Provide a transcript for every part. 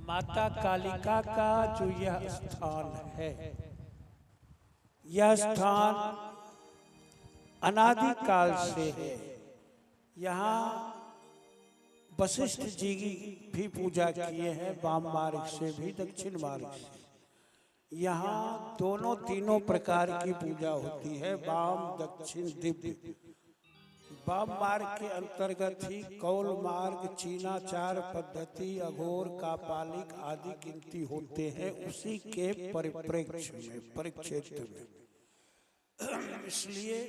माता कालिका का जो यह स्थान है, यह स्थान अनादि काल से है। यहाँ वशिष्ठ जी भी पूजा किए हैं, वाम मार्ग से भी दक्षिण मार्ग से। यहाँ दोनों तीनों प्रकार की पूजा होती है, वाम दक्षिण दिव्य। वाम मार्ग के अंतर्गत ही कौल मार्ग, चीनाचार पद्धति, अघोर, कापालिक आदि गिनती होते हैं उसी के परिप्रेक्ष्य में, परिक्षेत्र में। इसलिए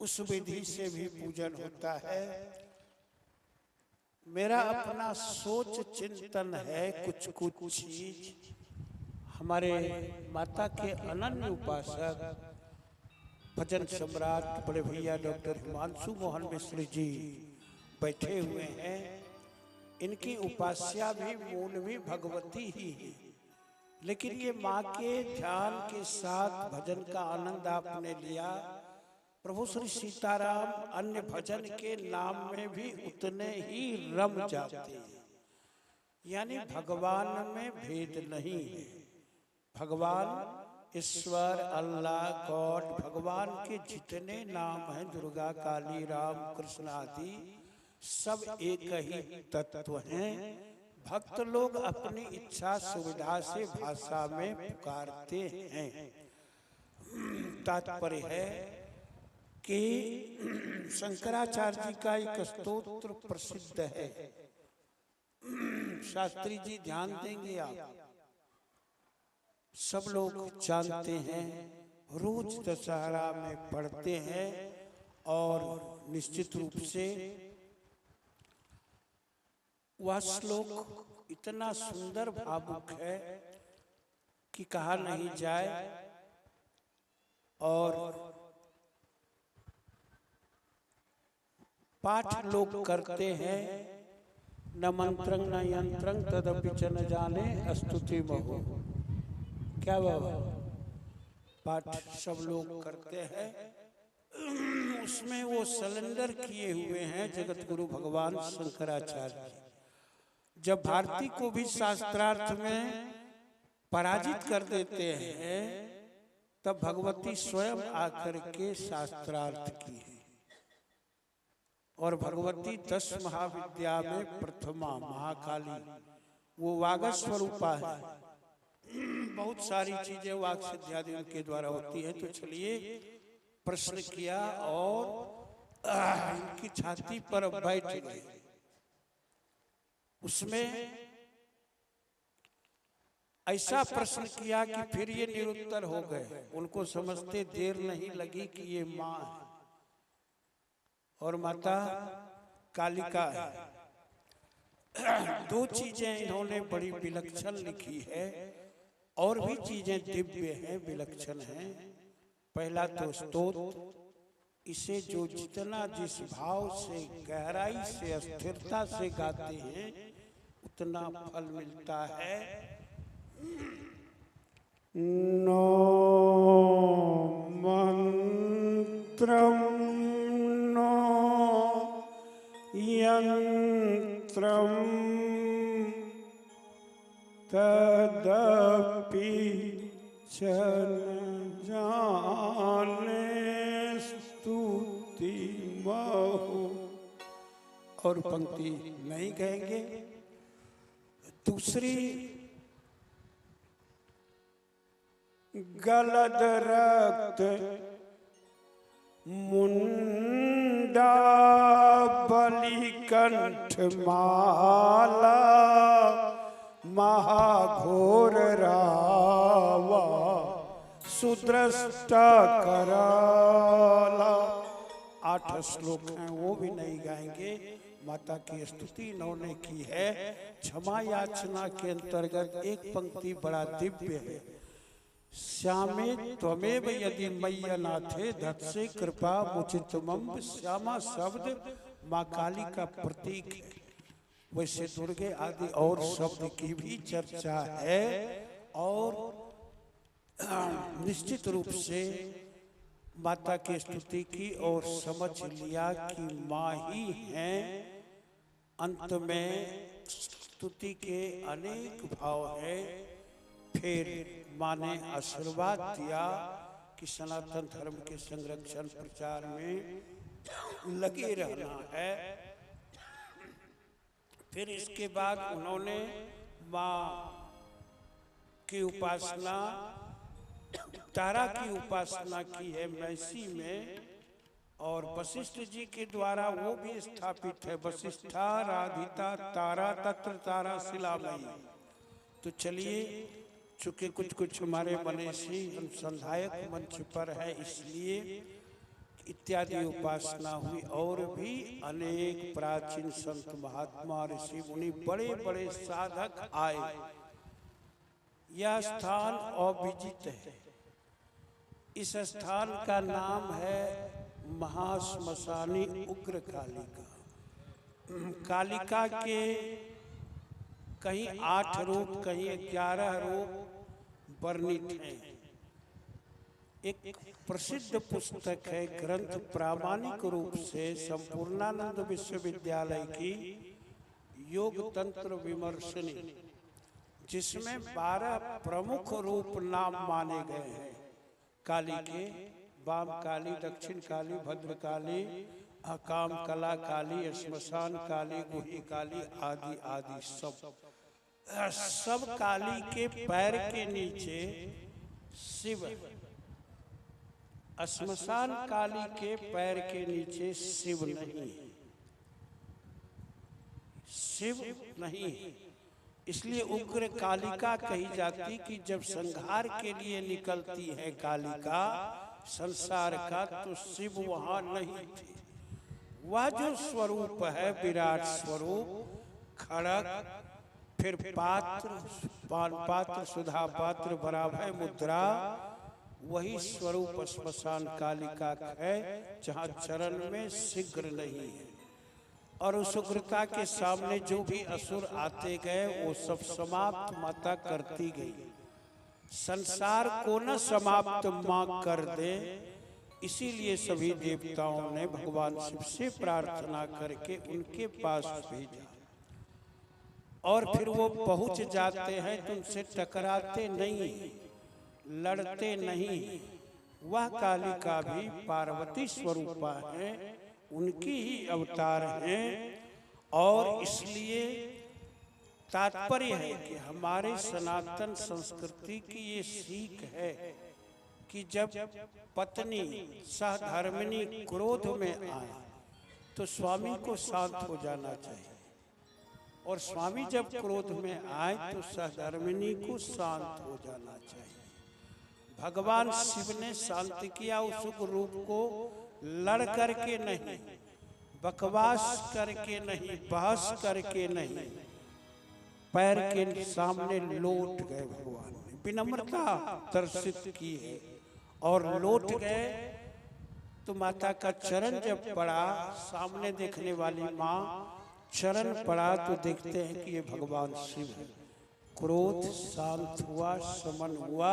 उस विधि से भी पूजन होता है। मेरा अपना सोच चिंतन है, कुछ कुछ चीज हमारे माता के अनन्य उपासक भजन सम्राट बड़े भैया डॉक्टर हिमांशु मोहन मिश्र जी बैठे हुए हैं। इनकी उपास्या भी मूल भी भगवती ही है, लेकिन ये माँ के ध्यान के साथ भजन का आनंद आपने लिया। प्रभु श्री सीताराम अन्य भजन के नाम में भी उतने ही रम जाते हैं, यानी भगवान में भेद नहीं है। भगवान ईश्वर, अल्लाह, गॉड, भगवान के जितने नाम हैं, दुर्गा, काली, राम, कृष्ण आदि सब एक ही तत्व हैं। भक्त लोग अपनी इच्छा सुविधा से भाषा में पुकारते हैं। तात्पर्य है कि शंकराचार्य जी का एक स्तोत्र प्रसिद्ध है, शास्त्री जी ध्यान देंगे आप, सब लोग जानते हैं, रोज दशहरा में पढ़ते हैं और निश्चित रूप से वह श्लोक इतना सुंदर भावुक है कि कहा नहीं जाए। और पाठ लोग करते हैं, न मंत्रं न यंत्रं तदपि च न जाने स्तुति महो। क्या बाबा, पाठ सब लोग करते हैं। उसमें वो सलेंडर किए हुए हैं जगत गुरु भगवान शंकराचार्य। जब भारती को भी शास्त्रार्थ में पराजित कर देते हैं, तब भगवती स्वयं आकर के शास्त्रार्थ की है। और भगवती 10 महाविद्या में प्रथमा महाकाली, वो वाग स्वरूपा है। बहुत सारी चीजें वाक सिद्धियादि के द्वारा होती है। तो चलिए, प्रश्न किया और इनकी छाती पर बैठ गए। उसमें ऐसा प्रश्न किया कि फिर ये निरुत्तर हो गए। उनको समझते देर नहीं लगी कि ये माँ है और माता कालिका है। दो चीजें इन्होंने बड़ी विलक्षण लिखी है, और भी चीजें दिव्य हैं, विलक्षण हैं। पहला तो स्तोत्र, इसे जो जितना जिस भाव से, गहराई से, स्थिरता से गाते हैं उतना फल मिलता है। नो मंत्रम नो यंत्रम तदपि च न जाने स्तुति महो। और पंक्ति नहीं कहेंगे। दूसरी, गलद रक्त मुंडा बलि कंठ माला, महाघोर रावा सुदृष्टा कराला। 8 श्लोक हैं, वो भी नहीं गाएंगे। माता की स्तुति इन्होंने की है। क्षमा याचना के अंतर्गत एक पंक्ति बड़ा दिव्य है। श्यामे त्वमेव यदि मय्यनाथे धत्से कृपा मुचितमं। श्यामा शब्द माँ काली का प्रतीक है। वैसे दुर्गे आदि और शब्द की भी चर्चा है, और निश्चित रूप से माता की स्तुति की और समझ लिया कि माँ ही हैं। अंत में स्तुति के अनेक भाव है। फिर माँ ने आशीर्वाद दिया कि सनातन धर्म के संरक्षण प्रचार में लगे रहना है। फिर इसके बाद उन्होंने माँ की उपासना, तारा की उपासना की है मैसी में, और वशिष्ठ जी के द्वारा वो भी स्थापित है, वशिष्ठा राधिता तारा तत्र तारा शिलामयी। तो चलिए, चूंकि कुछ हमारे मनीषी अनुसंधायक मंच पर है, इसलिए इत्यादि उपासना हुई। और भी अनेक प्राचीन संत महात्मा ऋषि मुनि बड़े बड़े साधक आए। यह स्थान अविजित है। इस स्थान का नाम है महाश्मशानी उग्र कालिका। कालिका के कहीं 8 रूप, कहीं 11 रूप वर्णित हैं। एक प्रसिद्ध पुस्तक है, ग्रंथ प्रामाणिक रूप से संपूर्णानंद विश्वविद्यालय की योग तंत्र विमर्शनी, जिसमें 12 प्रमुख रूप नाम माने गए हैं काली के। वाम काली, दक्षिण काली, भद्र काली, अकाम कला काली, श्मशान काली, गुही काली आदि आदि सब काली के पैर के नीचे शिव, श्मशान काली के पैर के नीचे शिव नहीं, शिव नहीं। इसलिए उग्र कालिका कही जाती कि जब संहार के लिए निकलती है कालिका संसार का, तो शिव वहां नहीं थे। वह जो स्वरूप है विराट स्वरूप, खड़ग, फिर पात्र, पान पात्र, सुधा पात्र, बराभय मुद्रा, वही स्वरूप श्मशान कालिका है, जहाँ चरण में शीघ्र नहीं है। और उस उग्रता के सामने जो भी असुर आते गए वो सब समाप्त माता करती गई। संसार को न समाप्त मां कर दे, इसीलिए सभी देवताओं ने भगवान शिव से प्रार्थना करके उनके पास भेजा। और फिर वो पहुंच जाते हैं तो उनसे टकराते नहीं, लड़ते नहीं। वह कालिका भी पार्वती स्वरूपा है, उनकी ही अवतार हैं। और इसलिए तात्पर्य है कि हमारे सनातन संस्कृति की ये सीख है कि जब पत्नी सहधर्मिणी क्रोध में आए तो स्वामी को शांत हो जाना चाहिए, और स्वामी जब क्रोध में आए तो सहधर्मिणी को शांत हो जाना चाहिए। भगवान शिव ने शांत किया उस रूप को, लड़ करके नहीं, बकवास करके नहीं, बहस करके नहीं, पैर के सामने लौट गए। भगवान ने विनम्रता दर्शित की है और लौट गए। तो माता का चरण जब पड़ा, सामने देखने वाली माँ चरण पड़ा तो देखते हैं कि ये भगवान शिव है। क्रोध शांत हुआ, शमन हुआ,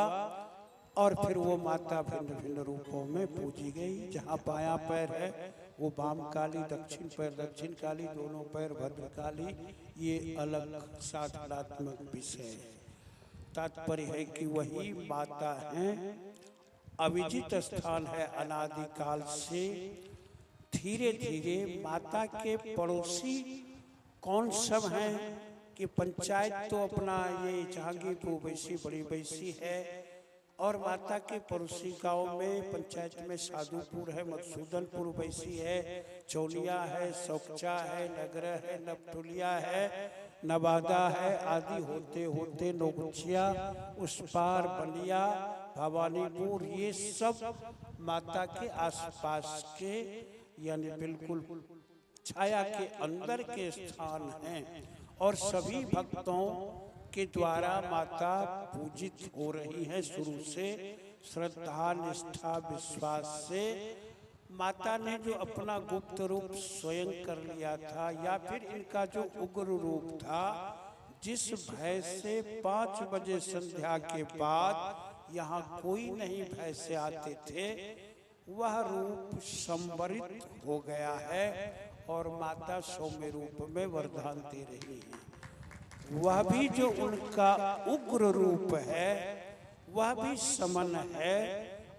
और फिर वो माता भिन्न भिन्न रूपों में पूजी गई। जहाँ बायां पैर है वो वाम काली, दक्षिण पैर दक्षिण काली, दोनों पैर भद्र काली। ये अलग साधनात्मक विषय है। तात्पर्य है कि वही माता है, अविजित स्थान है अनादिकाल से। धीरे धीरे माता के पड़ोसी कौन सब हैं कि पंचायत तो अपना ये जहांगीरपुर वैसी बड़ी वैसी है, और माता के पड़ोसी गांव में पंचायत में साधुपुर है, मधुसूदनपुर वैसी है, चौलिया है, सौकचा है, नगरा है, नपटुलिया है, नवादा है, आदि होते होते नोगचिया, उस पार बलिया, भवानीपुर, ये सब माता के आसपास के यानी बिल्कुल छाया के अंदर के स्थान हैं। और सभी भक्तों के द्वारा माता पूजित हो रही है। शुरू से श्रद्धा, निष्ठा, विश्वास से माता ने जो अपना गुप्त रूप स्वयं कर लिया था, या फिर इनका जो उग्र रूप था, जिस भय से 5 बजे संध्या के बाद यहाँ कोई नहीं भय से आते थे, वह रूप संवरित हो गया है और माता सौम्य रूप में वरदान दे रही है। वह भी जो उनका उग्र रूप है वह भी समन है,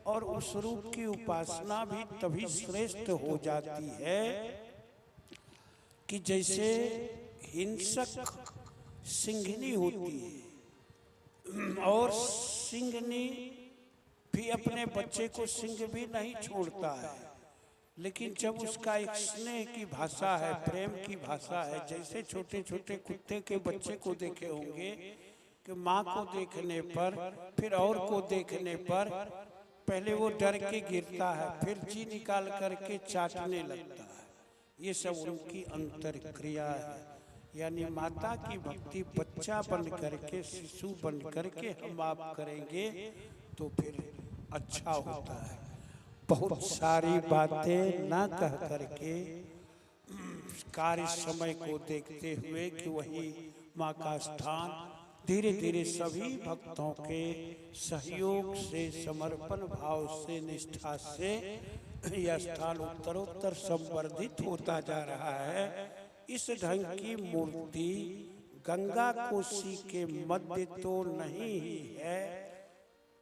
और उस रूप की उपासना भी तभी श्रेष्ठ हो जाती है कि जैसे हिंसक सिंघनी होती है, और सिंघनी भी अपने बच्चे को सिंह भी नहीं छोड़ता है, लेकिन जब उसका एक स्नेह की भाषा है, प्रेम की भाषा है, जैसे छोटे छोटे कुत्ते के बच्चे को देखे होंगे कि माँ को देखने पर, फिर और को देखने पर पहले वो डर के गिरता है, फिर जी निकाल करके चाटने लगता है। ये सब उनकी अंतर क्रिया है। यानी माता की भक्ति बच्चा बन करके, शिशु बन करके हम आप करेंगे तो फिर अच्छा होता है। बहुत सारी बातें ना कह करके कार्य समय को देखते हुए कि वही माँ का स्थान, धीरे धीरे सभी भक्तों के सहयोग से, समर्पण भाव से, निष्ठा से यह स्थान उत्तरोत्तर संवर्धित होता जा रहा है। इस ढंग की मूर्ति गंगा कोसी के मध्य तो नहीं ही है,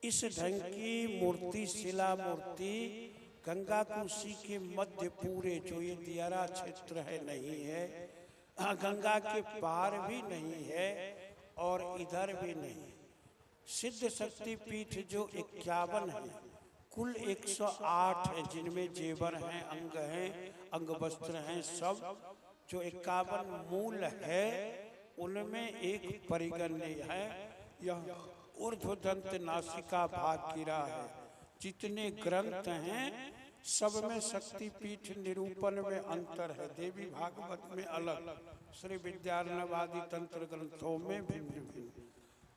इस ढंग की मूर्ति, शिला मूर्ति गंगा कोसी के मध्य पूरे जो ये दियारा क्षेत्र है नहीं है, गंगा के पार भी नहीं है और इधर भी नहीं। सिद्ध शक्ति पीठ जो 51 है, कुल 108 है, जिनमें जेवर हैं, अंग हैं, अंग वस्त्र हैं, सब जो 51 मूल है उनमें एक परिगण्य है। यह ऊर्ध्वदंत नासिका भाग गिरा है। जितने ग्रंथ हैं सब में शक्तिपीठ निरूपण में अंतर है। देवी भागवत में अलग, श्री विद्यार्णव आदि तंत्र ग्रंथों में भिन्न भिन्न।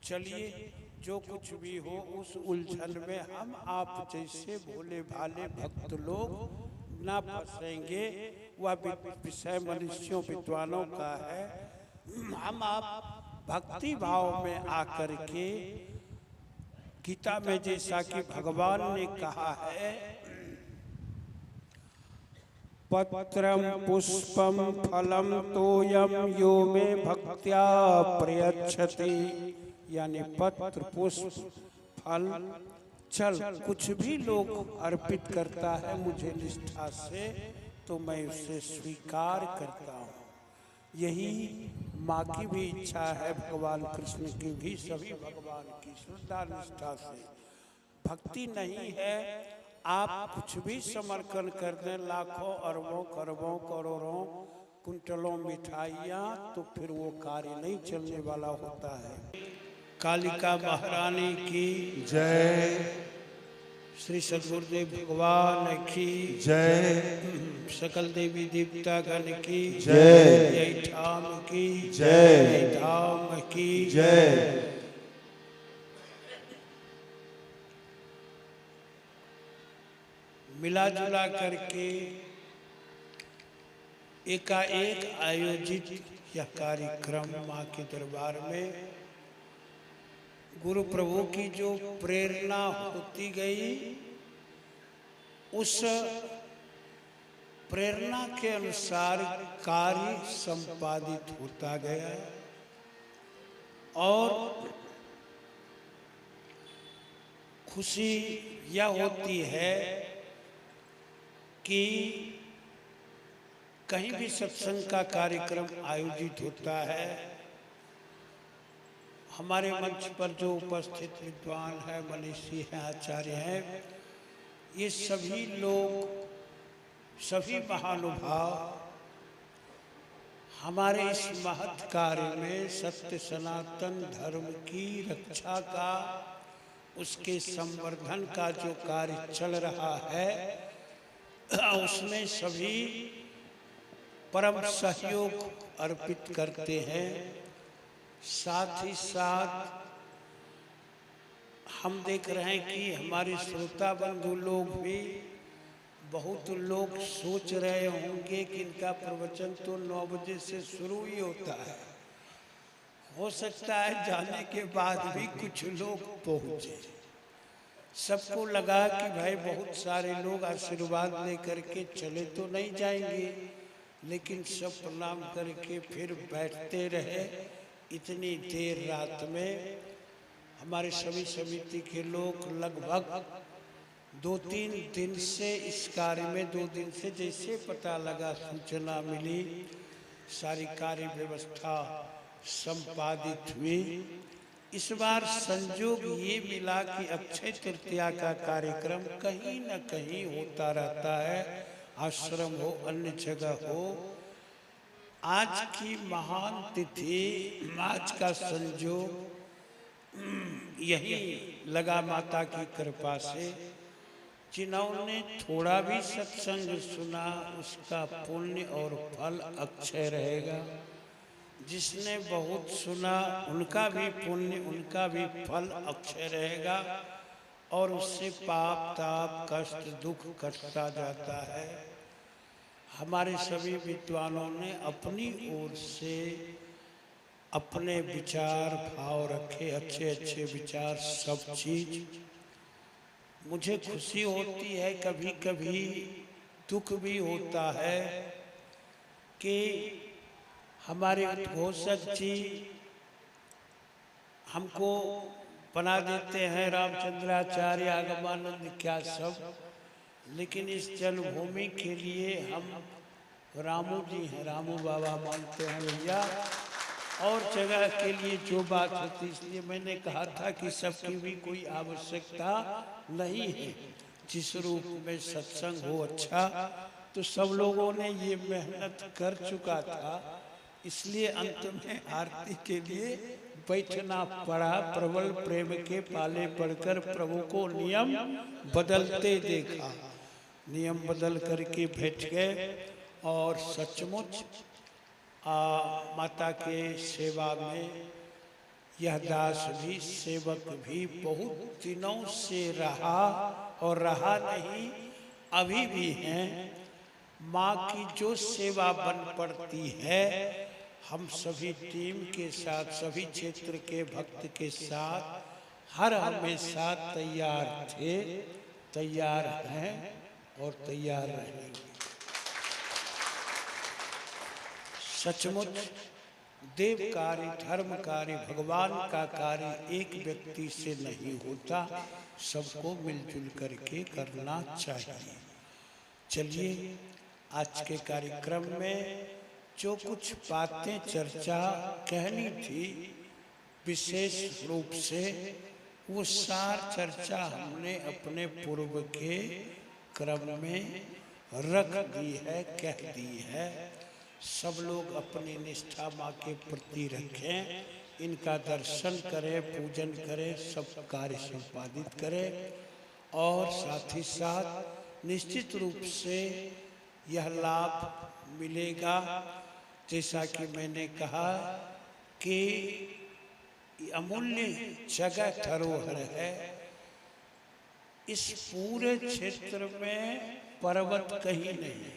चलिए, जो कुछ भी हो उस उलझन में हम आप जैसे भोले भाले भक्त लोग ना फंसेंगे। वह विषय मनुष्यों विद्वानों का है। हम आप भक्ति भाव में आकर के, गीता में जैसा कि भगवान ने कहा है, पत्रम पुष्पम फलम तोयम यो में भक्त्या प्रयच्छति। यानी पत्र, पुष्प, फल, चल कुछ भी लोग अर्पित करता है मुझे निष्ठा से, तो मैं उसे स्वीकार करता हूँ। यही माँ की भी इच्छा है, भगवान कृष्ण की भी, सभी भगवान की श्रद्धा निष्ठा से। भक्ति नहीं है, आप कुछ भी समर्पण कर दें, लाखों अरबों खरबों करोड़ों कुंटलों मिठाइयाँ, तो फिर वो कार्य नहीं चलने वाला होता है। कालिका महारानी की जय, श्री सद्गुरुदेव भगवान की जय, सकल देवी देवता गण की जय, जय धाम की जय, जय धाम की जय। मिला जुला करके एकाएक आयोजित यह कार्यक्रम माँ के दरबार में गुरु प्रभु की जो प्रेरणा होती गई, उस प्रेरणा के अनुसार कार्य संपादित होता गया। और खुशी यह होती है कि कहीं भी सत्संग का कार्यक्रम आयोजित होता है, हमारे मंच पर जो उपस्थित विद्वान है, मनीषी हैं, आचार्य हैं, ये सभी लोग, सभी महानुभाव हमारे इस महत् कार्य में सत्य सनातन धर्म की रक्षा का, उसके संवर्धन का जो कार्य चल रहा है, उसमें सभी परम सहयोग अर्पित करते हैं। साथ ही साथ हम देख रहे हैं कि हमारे श्रोता बंधु लोग भी, बहुत लोग सोच रहे होंगे कि इनका प्रवचन तो 9 बजे से शुरू ही होता है। हो सकता है जाने के बाद भी कुछ लोग पहुंचे। सबको लगा कि भाई बहुत सारे लोग आशीर्वाद लेकर के चले तो नहीं जाएंगे, लेकिन सब प्रणाम करके फिर बैठते रहे। इतनी देर रात में हमारे सभी समिति के लोग लगभग 2-3 दिन से इस कार्य में 2 दिन से जैसे पता लगा, सूचना मिली, सारी कार्य व्यवस्था संपादित हुई। इस बार संजोग ये मिला कि अक्षय तृतीया का कार्यक्रम कहीं न कहीं होता रहता है, आश्रम हो अन्य जगह हो। आज की महान तिथि, आज का संजोग यही लगा माता की कृपा से। जिन्होंने थोड़ा भी सत्संग सुना उसका पुण्य और फल अक्षय रहेगा, जिसने बहुत सुना उनका भी पुण्य, उनका भी फल अक्षय रहेगा और उससे पाप ताप कष्ट दुख कटता जाता है। हमारे सभी विद्वानों ने अपनी ओर से अपने विचार भाव रखे, अच्छे अच्छे विचार, सब चीज। मुझे खुशी होती है, कभी कभी दुख भी होता है कि हमारे उद्घोषक जी हमको बना देते हैं रामचंद्राचार्य, आगमानंद, क्या सब, लेकिन इस जन्मभूमि के लिए हम रामू जी हैं, रामू बाबा मानते हैं भैया, और जगह के लिए जो बात होती, इसलिए मैंने कहा था कि सबकी भी कोई आवश्यकता नहीं है। जिस रूप में सत्संग हो अच्छा, तो सब लोगों ने ये मेहनत कर चुका था, इसलिए अंत में आरती के लिए बैठना पड़ा। प्रबल प्रेम के पाले पढ़कर प्रभु को नियम बदलते देखा, नियम बदल करके बैठ गए और सचमुच माता के सेवा में यह दास भी, सेवक भी बहुत दिनों से रहा और रहा नहीं, अभी भी हैं। माँ की जो सेवा बन पड़ती है, हम सभी टीम के साथ, सभी क्षेत्र के भक्त के साथ हर हमेशा तैयार थे, तैयार हैं और तैयार रहेंगे। सचमुच देव कार्य, धर्म कार्य, भगवान का कार्य एक व्यक्ति से नहीं होता, सबको मिलजुल करके करना चाहिए। चलिए, आज के कार्यक्रम में जो कुछ बातें चर्चा कहनी थी विशेष रूप से, वो सार चर्चा हमने अपने पूर्व के क्रम में रख दी है, कह दी है। सब लोग अपनी निष्ठा माँ के प्रति रखें, इनका दर्शन करें, पूजन करें, सब कार्य संपादित करें और साथ ही साथ निश्चित रूप से यह लाभ मिलेगा। जैसा कि मैंने कहा कि अमूल्य जगह धरोहर है। इस पूरे क्षेत्र में पर्वत कहीं नहीं,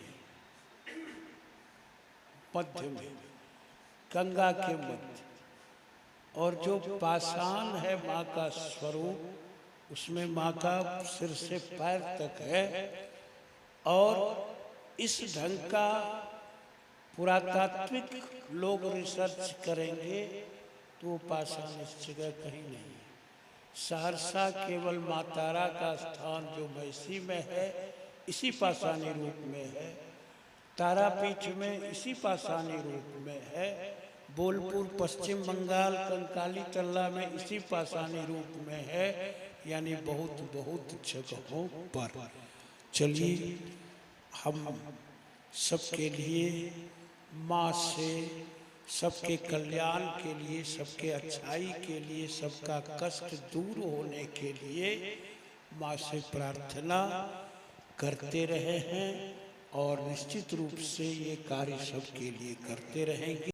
मध्य में गंगा के मध्य, और जो पाषाण है माँ का स्वरूप, उसमें माँ का सिर से पैर तक है। और इस ढंग का पुरातात्विक लोग रिसर्च करेंगे तो पाषाण इस जगह कहीं नहीं। सहरसा केवल माँ तारा का स्थान जो मैसी में है, इसी पाषाणी रूप में है। तारापीठ में इसी पाषाणी रूप में है। बोलपुर पश्चिम बंगाल कंकाली तल्ला में इसी पाषाणी रूप में है, यानी बहुत बहुत जगहों पर। चलिए, हम सबके लिए माँ से, सबके कल्याण के लिए, सबके अच्छाई के लिए, सबका कष्ट दूर होने के लिए माँ से प्रार्थना करते रहे हैं और निश्चित रूप से ये कार्य सबके लिए करते रहेंगे।